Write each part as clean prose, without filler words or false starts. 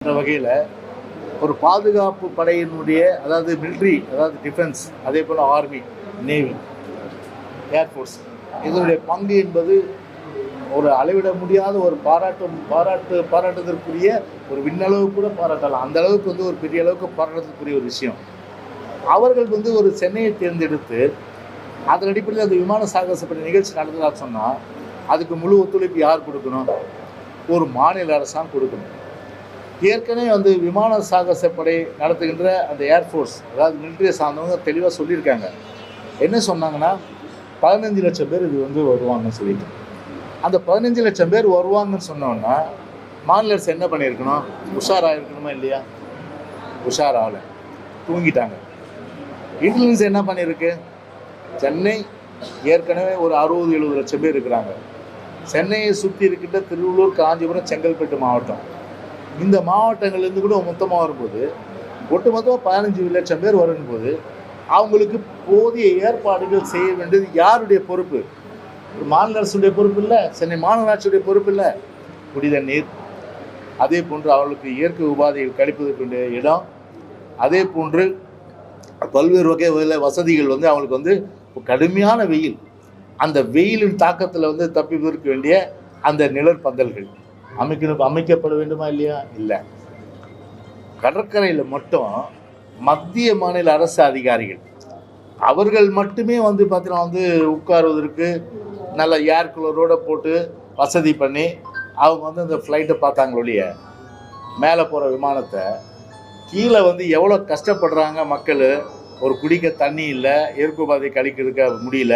என்ற வகையில் ஒரு பாதுகாப்பு படையினுடைய, அதாவது மிலிட்ரி, அதாவது டிஃபென்ஸ், அதே போல் ஆர்மி, நேவி, ஏர்ஃபோர்ஸ், இதனுடைய பங்கு என்பது ஒரு அளவிட முடியாத ஒரு பாராட்டுதற்குரிய ஒரு விண்ணளவு கூட பாராட்டலாம். அந்த அளவுக்கு ஒரு பெரிய அளவுக்கு பாராட்டுறதுக்குரிய ஒரு விஷயம். அவர்கள் ஒரு சென்னையை தேர்ந்தெடுத்து அதன் அடிப்படையில் அந்த விமான சாகசப்படை நிகழ்ச்சி நடந்ததாக சொன்னால் அதுக்கு முழு ஒத்துழைப்பு யார் கொடுக்கணும்? ஒரு மாநில அரசாங்கம் கொடுக்கணும். ஏற்கனவே விமான சாகசப்படை நடத்துகின்ற அந்த ஏர்ஃபோர்ஸ், அதாவது மிலிட்ரியை சார்ந்தவங்க தெளிவாக சொல்லியிருக்காங்க. என்ன சொன்னாங்கன்னா 15 லட்சம் பேர் இது வருவாங்கன்னு சொல்லிட்டு. அந்த 15 லட்சம் பேர் வருவாங்கன்னு சொன்னோன்னா மாநில அரசு என்ன பண்ணியிருக்கணும்? உஷாராக இருக்கணுமா இல்லையா? உஷாராகலை, தூங்கிட்டாங்க. இன்டெலிஜென்ஸ் என்ன பண்ணியிருக்கு? சென்னை ஏற்கனவே ஒரு 60-70 லட்சம் பேர் இருக்கிறாங்க. சென்னையை சுற்றி இருக்கின்ற திருவள்ளூர், காஞ்சிபுரம், செங்கல்பட்டு மாவட்டம், இந்த மாவட்டங்கள்லேருந்து கூட மொத்தமாக வரும்போது ஒட்டுமொத்தமாக 15 லட்சம் பேர் வரும்போது அவங்களுக்கு போதிய ஏற்பாடுகள் செய்ய வேண்டியது யாருடைய பொறுப்பு? ஒரு மாநில அரசுடைய பொறுப்பு இல்லை, சென்னை மாநகராட்சியுடைய பொறுப்பு இல்லை. குடித நீர், அதே போன்று அவர்களுக்கு இயற்கை உபாதைகள் கழிப்பதற்குரிய இடம், அதே போன்று பல்வேறு வகை வசதிகள் அவங்களுக்கு கடுமையான வெயில், அந்த வெயிலின் தாக்கத்தில் தப்பிப்பதற்கு வேண்டிய அந்த நிழற்பந்தல்கள் அமைக்கப்பட வேண்டுமா இல்லையா? இல்லை. கடற்கரையில் மட்டும் மத்திய மாநில அரசு அதிகாரிகள் அவர்கள் மட்டுமே பார்த்தீங்கன்னா உட்காருவதற்கு நல்ல ஏர் கூலரோடு போட்டு வசதி பண்ணி அவங்க அந்த ஃப்ளைட்டை பார்த்தாங்க ஒழிய மேலே போகிற விமானத்தை கீழே எவ்வளோ கஷ்டப்படுறாங்க மக்கள். ஒரு குடிக்க தண்ணி இல்லை, இயற்கை உபாதை கழிக்கிறதுக்க முடியல.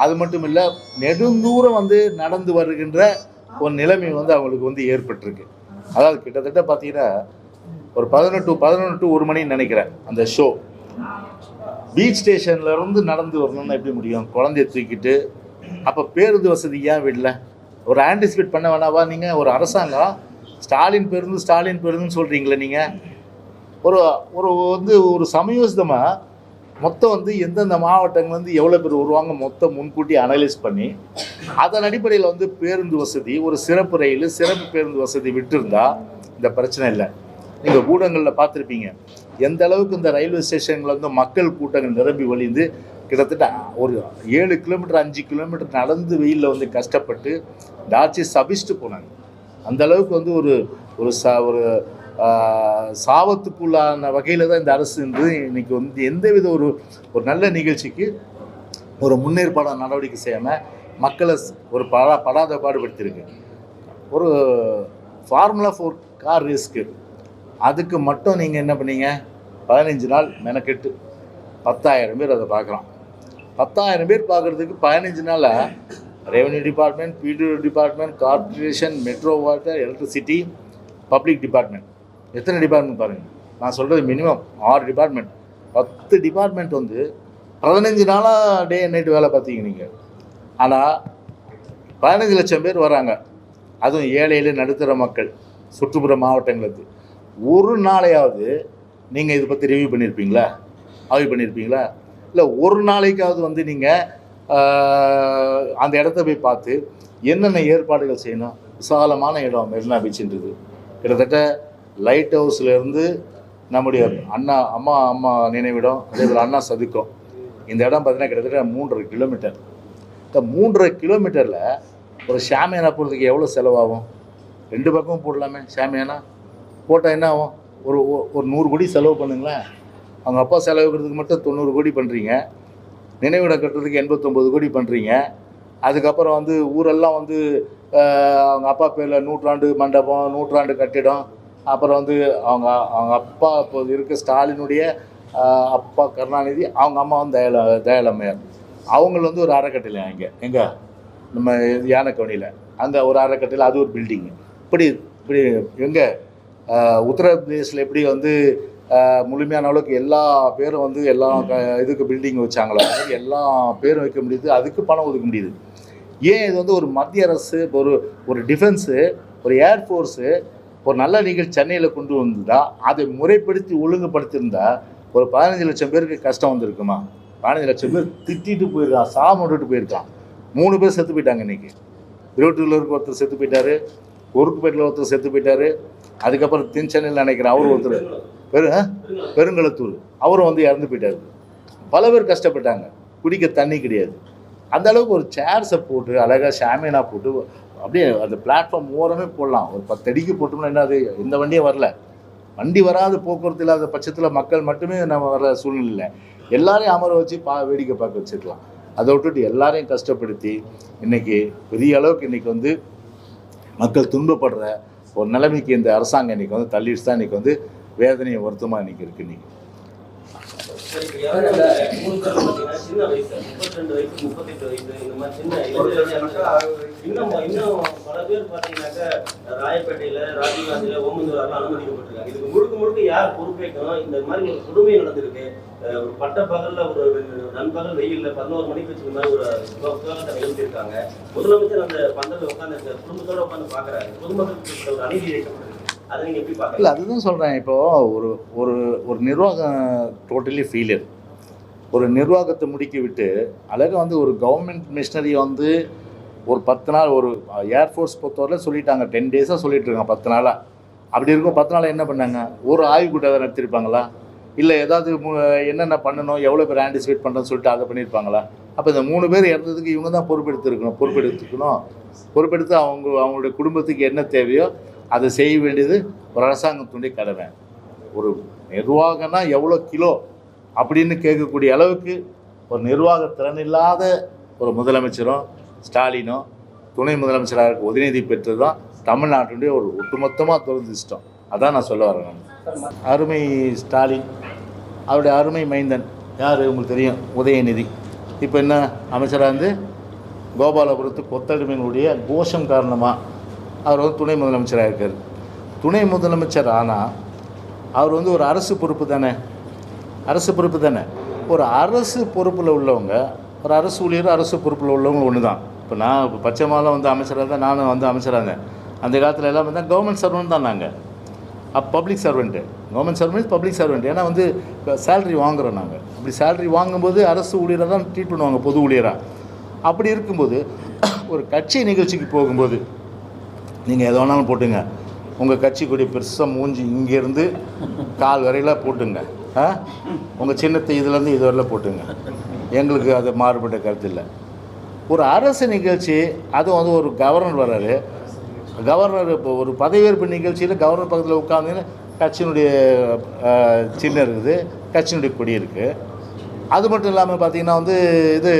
அது மட்டும் இல்லை, நெடுந்தூரம் நடந்து வருகின்ற ஒரு நிலைமை அவங்களுக்கு ஏற்பட்டிருக்கு. அதாவது கிட்டத்தட்ட பார்த்தீங்கன்னா ஒரு 11 to 1 மணின்னு நினைக்கிறேன் அந்த ஷோ. பீச் ஸ்டேஷன்லேருந்து நடந்து வரணும்னா எப்படி முடியும்? குழந்தைய தூக்கிட்டு. அப்போ பேருந்து வசதி ஏன் விடல? ஒரு ஆன்டிசிபேட் பண்ண வேணாவா? நீங்கள் ஒரு அரசாங்கம் ஸ்டாலின் பேருந்துன்னு சொல்கிறீங்களே, நீங்கள் ஒரு ஒரு சமயோசிதமாக மொத்தம் எந்தெந்த மாவட்டங்கள் எவ்வளோ பேர் வருவாங்க மொத்தம் முன்கூட்டி அனலைஸ் பண்ணி அதன் அடிப்படையில் பேருந்து வசதி, ஒரு சிறப்பு ரயில், சிறப்பு பேருந்து வசதி விட்டுருந்தா இந்த பிரச்சனை இல்லை. நீங்கள் ஊடகங்களில் பார்த்துருப்பீங்க எந்த அளவுக்கு இந்த ரயில்வே ஸ்டேஷனில் மக்கள் கூட்டங்கள் நிரம்பி வழிந்து கிட்டத்தட்ட ஒரு 7 கிலோமீட்டர் 5 கிலோமீட்டர் நடந்து வெயிலில் கஷ்டப்பட்டு இந்த ஆட்சியை சபிச்சுட்டு போனாங்க. அந்த அளவுக்கு ஒரு சாபத்துக்குள்ளான வகையில் தான் இந்த அரசு இன்னைக்கு எந்தவித ஒரு நல்ல நிகழ்ச்சிக்கு ஒரு முன்னேற்பாட நடவடிக்கை செய்யாமல் மக்களை ஒரு படாத பாடுபடுத்தியிருக்கு. ஒரு ஃபார்முலா 4 கார் ரேஸ்க்கு அதுக்கு மட்டும் நீங்கள் என்ன பண்ணீங்க? 15 நாள் மெனக்கெட்டு 10,000 பேர் அதை பார்க்குறான். 10,000 பேர் பார்க்குறதுக்கு 15 நாளில் revenue department, BDO department, corporation, metro water, electricity, public department, எத்தனை டிபார்ட்மெண்ட் பாருங்கள். நான் சொல்கிறது மினிமம் 6 டிபார்ட்மெண்ட், 10 டிபார்ட்மெண்ட் 15 நாளாக டே அண்ட் நைட்டு வேலை பார்த்தீங்க நீங்கள். ஆனால் 15 லட்சம் பேர் வராங்க. அதுவும் ஏழை நடுத்தர மக்கள், சுற்றுப்புற மாவட்டங்களுக்கு. ஒரு நாளையாவது நீங்கள் இதை பற்றி ரிவ்யூ பண்ணியிருப்பீங்களா? ஆய்வு பண்ணியிருப்பீங்களா? இல்லை ஒரு நாளைக்காவது நீங்கள் அந்த இடத்த போய் பார்த்து என்னென்ன ஏற்பாடுகள் செய்யணும்? விசாலமான இடம் மெரினா பீச்சுன்றது. கிட்டத்தட்ட லைட் ஹவுஸ்லேருந்து நம்முடைய அம்மா நினைவிடம், அதே போல் அண்ணா சதுக்கம், இந்த இடம் பார்த்தீங்கன்னா கிட்டத்தட்ட 3.5 கிலோமீட்டர். இந்த 3.5 கிலோமீட்டரில் ஒரு ஷாமியானா போகிறதுக்கு எவ்வளோ செலவாகும்? 2 பக்கமும் போடலாமே. ஷாமியானா போட்டால் என்ன ஆகும்? ஒரு 100 கோடி செலவு பண்ணுங்களேன். அவங்க அப்பா செலவுக்கிறதுக்கு மட்டும் 90 கோடி பண்ணுறீங்க. நினைவிடம் கட்டுறதுக்கு 89 கோடி பண்ணுறீங்க. அதுக்கப்புறம் ஊரெல்லாம் அவங்க அப்பா பேரில் நூற்றாண்டு மண்டபம், நூற்றாண்டு கட்டிடம், அப்புறம் அவங்க அப்பா இப்போ இருக்க ஸ்டாலினுடைய அப்பா கருணாநிதி, அவங்க அம்மா தயாளம்மையார், அவங்கள ஒரு அறக்கட்டளை எங்கே நம்ம யானைக்கவனியில் அங்கே ஒரு அறக்கட்டளை, அது ஒரு பில்டிங்கு. இப்படி எங்கே உத்தரப்பிரதேசில் எப்படி முழுமையான அளவுக்கு எல்லா பேரும் எல்லா இதுக்கு பில்டிங் வச்சாங்களோ எல்லா பேரும் வைக்க முடியுது, அதுக்கு பணம் ஒதுக்க முடியுது. ஏன் இது ஒரு மத்திய அரசு, ஒரு டிஃபென்ஸு, ஒரு ஏர்ஃபோர்ஸு ஒரு நல்ல நிகழ்ச்சி சென்னையில் கொண்டு வந்ததா அதை முறைப்படுத்தி ஒழுங்குபடுத்தியிருந்தா ஒரு 15 லட்சம் பேருக்கு கஷ்டம் வந்திருக்குமா? 15 லட்சம் பேர் திட்டிட்டு போயிருக்கான், சாமட்டு போயிருக்கான். 3 பேர் செத்து போயிட்டாங்க. இன்றைக்கி 22 ஒருத்தர் செத்து போயிட்டார், ஒருக்குப்பேட்டில் ஒருத்தர் செத்து போயிட்டார், அதுக்கப்புறம் தென்சென்னையில் நினைக்கிறேன் அவர் ஒருத்தர் பெருங்கலத்தூர் அவரும் வந்து இறந்து போயிட்டார். பல பேர் கஷ்டப்பட்டாங்க, குடிக்க தண்ணி கிடையாது. அந்த அளவுக்கு ஒரு சேர்ஸை போட்டு அழகாக ஷாமியானா போட்டு அப்படியே அந்த பிளாட்ஃபார்ம் ஓரமே போடலாம். ஒரு 10 அடிக்கு போட்டோம்னா என்ன, அது எந்த வண்டியும் வரல, வண்டி வராது, போக்குவரத்து இல்லாத பட்சத்தில் மக்கள் மட்டுமே நம்ம வர சூழ்நிலை எல்லாரையும் அமர வச்சு வேடிக்கை பார்க்க வச்சுருக்கலாம். அதை விட்டுட்டு எல்லாரையும் கஷ்டப்படுத்தி இன்றைக்கி பெரிய அளவுக்கு இன்றைக்கி வந்து மக்கள் துன்பப்படுற ஒரு நிலைமைக்கு இந்த அரசாங்கம் இன்றைக்கி வந்து தள்ளிட்டு தான் இன்றைக்கி வந்து வேதனையை வருத்தமாக இன்றைக்கி இருக்குது. இன்றைக்கி சின்ன வயசு 32 வயசு 38 வயசு இந்த மாதிரி சின்ன இன்னும் பல பேர் பார்த்தீங்கன்னாக்கா ராயப்பேட்டையில் ராஜீவ்காந்தியில் ஓமந்தூராக அனுமதிக்கப்பட்டிருக்காங்க. இதுக்கு முழுக்க யார் பொறுப்பேற்கணும்? இந்த மாதிரி ஒரு கொடுமை நடந்திருக்கு. ஒரு பட்ட பகலில் ஒரு நண்பகல் வெயிலில் 11 மணிக்கு வச்சு இந்த மாதிரி ஒரு விவகாரத்தை நிகழ்த்தியிருக்காங்க. முதலமைச்சர் அந்த பந்தத்தில் உட்காந்து குடும்பத்தோடு உட்காந்து பார்க்குறாரு. பொதுமக்களுக்கு ஒரு அநீதி இழைக்கப்பட்டிருக்கு. அதை நீங்கள் எப்படி பார்க்கல? இல்லை, அதுதான் சொல்கிறேன். இப்போது ஒரு ஒரு ஒரு நிர்வாகம் டோட்டலி ஃபெயிலியர். ஒரு நிர்வாகத்தை முடுக்கி விட்டு அழகாக வந்து ஒரு கவர்மெண்ட் மிஷினரி வந்து ஒரு 10 நாள் ஒரு ஏர்ஃபோர்ஸ் பொறுத்தவரையில் சொல்லிட்டாங்க, 10 டேஸாக சொல்லிட்டு இருக்காங்க, 10 நாளாக. அப்படி இருக்கும் 10 நாள் என்ன பண்ணாங்க? ஒரு ஆய்வுக்கூட்டம் நடத்திருப்பாங்களா? இல்லை ஏதாவது என்னென்ன பண்ணணும், எவ்வளோ பேர் ஆன்டிசிபேட் பண்ணுறோன்னு சொல்லிட்டு அதை பண்ணியிருப்பாங்களா? அப்போ இந்த 3 பேர் இறந்ததுக்கு இவங்க தான் பொறுப்பெடுத்து அவங்களுடைய குடும்பத்துக்கு என்ன தேவையோ அதை செய்ய வேண்டியது ஒரு அரசாங்கத்துடைய கடமை. ஒரு நிர்வாகம்னா எவ்வளோ கிலோ அப்படின்னு கேட்கக்கூடிய அளவுக்கு ஒரு நிர்வாக திறன் இல்லாத ஒரு முதலமைச்சரும் ஸ்டாலினும் துணை முதலமைச்சராக உதயநிதி பெற்றது தான் தமிழ்நாட்டுடைய ஒரு ஒட்டுமொத்தமாக துரதிர்ஷ்டம். அதான் நான் சொல்ல வரேன். நான் அருமை ஸ்டாலின், அவருடைய அருமை மைந்தன் யார் உங்களுக்கு தெரியும், உதயநிதி. இப்போ என்ன அமைச்சராக இருந்து கோபாலபுரத்து கொத்தடிமையினுடைய கோஷம் காரணமாக அவர் வந்து துணை முதலமைச்சராக இருக்கார். துணை முதலமைச்சர் ஆனால் அவர் வந்து ஒரு அரசு பொறுப்பு தானே. ஒரு அரசு பொறுப்பில் உள்ளவங்க, ஒரு அரசு ஊழியர் அரசு பொறுப்பில் உள்ளவங்க ஒன்று தான். இப்போ நான் இப்போ பச்சை மாதம் வந்து அமைச்சராக தான், நானும் வந்து அமைச்சராக இருந்தேன். அந்த காலத்தில் எல்லாம் வந்து கவர்மெண்ட் சர்வெண்ட் தான். நாங்கள் public servant, government servant public servant. ஏன்னா வந்து இப்போ சேலரி வாங்குகிறோம் நாங்கள். அப்படி சேலரி வாங்கும்போது அரசு ஊழியராக தான் ட்ரீட் பண்ணுவாங்க, பொது ஊழியராக. அப்படி இருக்கும்போது ஒரு கட்சி நிகழ்ச்சிக்கு போகும்போது நீங்கள் எதை வேணாலும் போட்டுங்க, உங்கள் கட்சி கொடி பெருசாக மூஞ்சி இங்கேருந்து கால் வரையில் போட்டுங்க, உங்கள் சின்னத்தை இதுலேருந்து இது வரையில் போட்டுங்க, எங்களுக்கு அது மாறுபட்ட கருத்து இல்லை. ஒரு அரசு நிகழ்ச்சி, அதுவும் வந்து ஒரு கவர்னர் வர்றாரு, கவர்னர் இப்போ ஒரு பதவியேற்பு நிகழ்ச்சியில் கவர்னர் பக்கத்தில் உட்காந்துன்னு கட்சியினுடைய சின்னம் இருக்குது, கட்சியினுடைய கொடி இருக்குது. அது மட்டும் இல்லாமல் பார்த்திங்கன்னா வந்து இது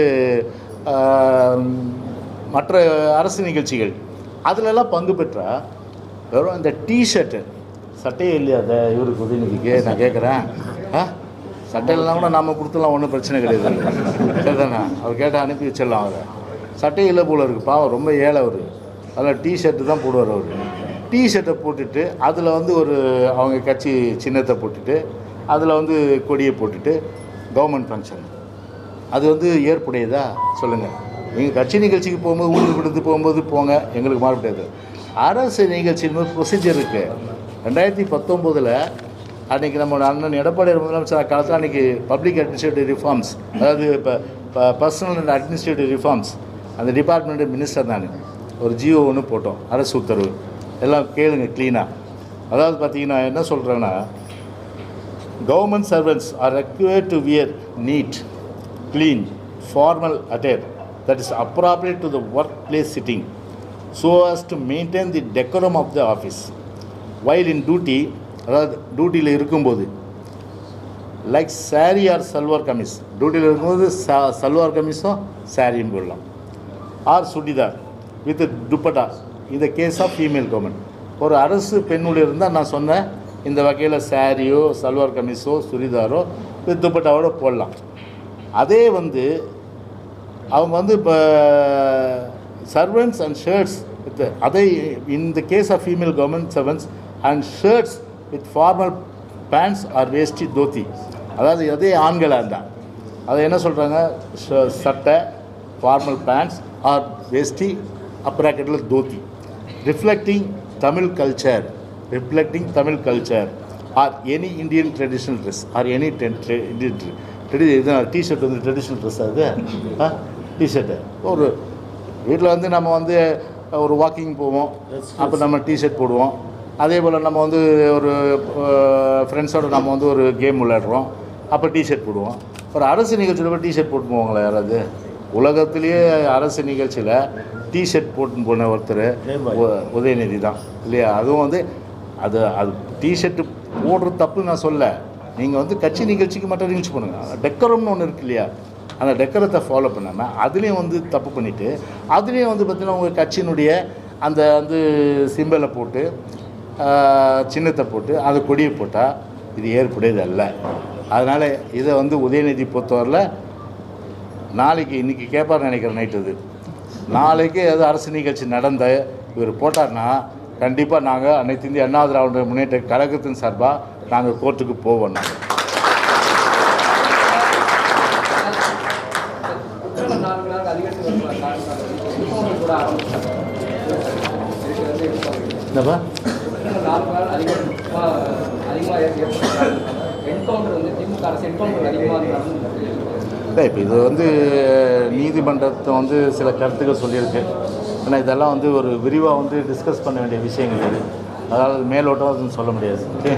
மற்ற அரசு நிகழ்ச்சிகள் அதிலெல்லாம் பங்கு பெற்றால் வெறும் இந்த டிஷர்ட்டு சட்டையே இல்லையா அதை இவருக்கு உதயநிதிக்கு நான் கேட்குறேன். சட்டையிலாம் கூட நாம் கொடுத்துலாம் ஒன்றும் பிரச்சனை கிடையாது, சரிதானே? அவர் கேட்டால் அனுப்பி வச்சிடலாம். அவர் சட்டையே இல்லை போல் இருக்குது, பாவம் ரொம்ப ஏழை அவர். அதில் டிஷர்ட்டு தான் போடுவார் அவர். டிஷர்ட்டை போட்டுட்டு அதில் வந்து ஒரு அவங்க கட்சி சின்னத்தை போட்டுட்டு அதில் வந்து கொடியை போட்டுட்டு கவர்மெண்ட் ஃபங்க்ஷன், அது வந்து ஏற்புடையதா சொல்லுங்கள்? நீங்கள் கட்சி நிகழ்ச்சிக்கு போகும்போது ஊருக்கு கொடுத்து போகும்போது போங்க, எங்களுக்கு மாறப்படாது. அரசு நிகழ்ச்சின்னு ப்ரொசீஜர் இருக்குது. 2019 அன்றைக்கி நம்ம அண்ணன் எடப்பாடி முதலமைச்சர் காலத்தில் அன்றைக்கி பப்ளிக் அட்மினிஸ்ட்ரேட்டிவ் ரிஃபார்ம்ஸ், அதாவது இப்போ பர்சனல் அண்ட் அட்மினிஸ்ட்ரேட்டிவ் ரிஃபார்ம்ஸ், அந்த டிபார்ட்மெண்ட் மினிஸ்டர் நான் ஒரு ஜியோ ஒன்று போட்டோம், அரசு உத்தரவு. எல்லாம் கேளுங்க க்ளீனாக. அதாவது பார்த்திங்கன்னா என்ன சொல்கிறேன்னா, government servants are required to wear neat, clean, formal attire that is appropriate to the workplace setting so as to maintain the decorum of the office while in duty. அதாவது டியூட்டியில் இருக்கும்போது லைக் சாரி ஆர் சல்வார் கமிஸ், டியூட்டியில் இருக்கும்போது சல்வார் கமிஸும் சாரியும் போடலாம், R churidar with dupatta இந்த case of female government. ஒரு அரசு பெண்ணுடைய இருந்தால் நான் சொன்னேன் இந்த வகையில் சாரியோ சல்வார் கமிஸோ சுடிதாரோ வித் துப்பட்டாவோட போடலாம். அதே வந்து அவங்க வந்து இப்போ சர்வெண்ட்ஸ் அண்ட் ஷர்ட்ஸ் வித் அதே in the case of female government servants and shirts with formal pants or veshti dhoti. அதாவது அதே ஆண்களாக இருந்தால் அதை என்ன சொல்கிறாங்க, சட்டை ஃபார்மல் பேண்ட்ஸ் ஆர் வேஷ்டி அப்ராக்கெட்டில் dhoti, reflecting Tamil culture or any Indian traditional dress or any Indian இதுதான். டிஷர்ட் வந்து ட்ரெடிஷ்னல் ட்ரெஸ், அது டிஷர்ட்டு. ஒரு வீட்டில் வந்து நம்ம வந்து ஒரு வாக்கிங் போவோம், அப்போ நம்ம டிஷர்ட் போடுவோம், அதே போல் நம்ம வந்து ஒரு ஃப்ரெண்ட்ஸோடு நம்ம வந்து ஒரு கேம் விளையாடுறோம், அப்போ டிஷர்ட் போடுவோம். ஒரு அரசு நிகழ்ச்சியில் போய் டிஷர்ட் போட்டு போவாங்களா யாராவது? உலகத்திலேயே அரசு நிகழ்ச்சியில் டிஷர்ட் போட்டுன்னு போன ஒருத்தர் உதயநிதி தான் இல்லையா? அதுவும் வந்து அது டிஷர்ட்டு போடுறது தப்பு நான் சொல்ல. நீங்கள் வந்து கட்சி நிகழ்ச்சிக்கு மட்டும் நிகழ்ச்சி பண்ணுங்கள். டெக்கரம்னு ஒன்று இருக்கு இல்லையா? அந்த டெக்கரத்தை ஃபாலோ பண்ணாமல் அதுலேயும் வந்து தப்பு பண்ணிவிட்டு அதுலேயும் வந்து பார்த்திங்கன்னா உங்கள் கட்சியினுடைய அந்த வந்து சிம்பலை போட்டு சின்னத்தை போட்டு அது கொடியை போட்டால் இது ஏற்புடையது அல்ல. அதனால் இதை வந்து உதயநிதி பொறுத்தவரையில் நாளைக்கு இன்றைக்கி கேட்பார் நினைக்கிறேன் நைட்டு. இது நாளைக்கு ஏதோ அரசு நிகழ்ச்சி நடந்த இவர் போட்டார்னா கண்டிப்பாக நாங்கள் அனைத்து இந்திய அண்ணா திராவிட முன்னேற்ற கழகத்தின் சார்பாக நாங்கள் கோர்ட்டுக்கு போவோம். என்னப்பா இல்லை, இப்போ இது வந்து நீதிமன்றத்தை வந்து சில கருத்துக்கள் சொல்லியிருக்கு. ஆனால் இதெல்லாம் வந்து ஒரு விரிவாக வந்து டிஸ்கஸ் பண்ண வேண்டிய விஷயங்கள் இது. அதாவது மேலோட்டம் சொல்ல முடியாது. ஓகே.